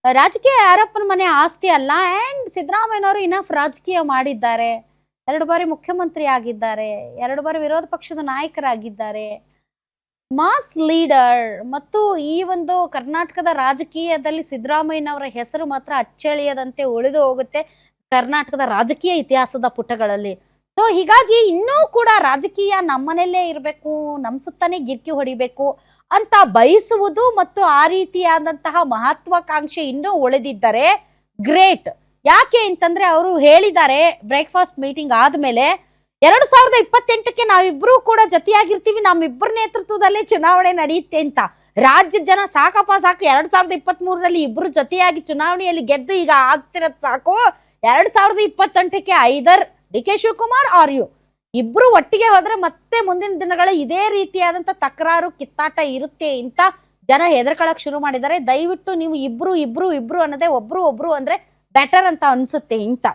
ರಾಜಕೀಯ ಯಾರಪ್ಪನ ಮನೆ ಆಸ್ತಿ ಅಲ್ಲ. ಅಂಡ್ ಸಿದ್ದರಾಮಯ್ಯನವರು ಇನಫ್ ರಾಜಕೀಯ ಮಾಡಿದ್ದಾರೆ. 2 ಬಾರಿ ಮುಖ್ಯಮಂತ್ರಿ ಆಗಿದ್ದಾರೆ. 2 ಬಾರಿ ವಿರೋಧ ಪಕ್ಷದ ನಾಯಕರಾಗಿದ್ದಾರೆ. Mass leader. ಮತ್ತು ಈ ಒಂದು ಕರ್ನಾಟಕದ ರಾಜಕೀಯದಲ್ಲಿ ಸಿದ್ದರಾಮಯ್ಯನವರ ಹೆಸರು ಮಾತ್ರ ಅಚ್ಚಳಿಯದಂತೆ ಉಳಿದು ಹೋಗುತ್ತೆ ಕರ್ನಾಟಕದ ರಾಜಕೀಯ ಇತಿಹಾಸದ ಪುಟಗಳಲ್ಲಿ. ಸೊ ಹೀಗಾಗಿ ಇನ್ನೂ ಕೂಡ ರಾಜಕೀಯ ನಮ್ಮನೆಲ್ಲೇ ಇರಬೇಕು, ನಮ್ಮ ಸುತ್ತನೇ ಗಿರ್ಕಿ ಹೊಡಿಬೇಕು ಅಂತ ಬಯಸುವುದು ಮತ್ತು ಆ ರೀತಿಯಾದಂತಹ ಮಹತ್ವಾಕಾಂಕ್ಷೆ ಇನ್ನೂ ಉಳಿದಿದ್ದರೆ ಗ್ರೇಟ್. ಯಾಕೆ ಅಂತಂದ್ರೆ ಅವರು ಹೇಳಿದ್ದಾರೆ ಬ್ರೇಕ್ಫಾಸ್ಟ್ ಮೀಟಿಂಗ್ ಆದ್ಮೇಲೆ 2028ಕ್ಕೆ ನಾವಿಬ್ರು ಕೂಡ ಜೊತೆಯಾಗಿರ್ತೀವಿ, ನಮ್ಮಿಬ್ಬರ ನೇತೃತ್ವದಲ್ಲೇ ಚುನಾವಣೆ ನಡೆಯುತ್ತೆ ಅಂತ. ರಾಜ್ಯದ ಜನ ಸಾಕಪ್ಪ ಸಾಕು, 2023ರಲ್ಲಿ ಇಬ್ರು ಜೊತೆಯಾಗಿ ಚುನಾವಣೆಯಲ್ಲಿ ಗೆದ್ದು ಈಗ ಆಗ್ತಿರೋದ್ ಸಾಕು. 2028ಕ್ಕೆ either D K Shivakumar or you ಇಬ್ರು ಒಟ್ಟಿಗೆ ಹೋದ್ರೆ ಮತ್ತೆ ಮುಂದಿನ ದಿನಗಳ ಇದೇ ರೀತಿಯಾದಂತ ತಕರಾರು ಕಿತ್ತಾಟ ಇರುತ್ತೆ ಅಂತ ಜನ ಹೆದರ್ಕೊಳಕ್ ಶುರು ಮಾಡಿದ್ದಾರೆ. ದಯವಿಟ್ಟು ನೀವು ಇಬ್ರು ಅನ್ನೋದೇ ಒಬ್ರು ಅಂದ್ರೆ ಬೆಟರ್ ಅಂತ ಅನ್ಸುತ್ತೆ ಅಂತ.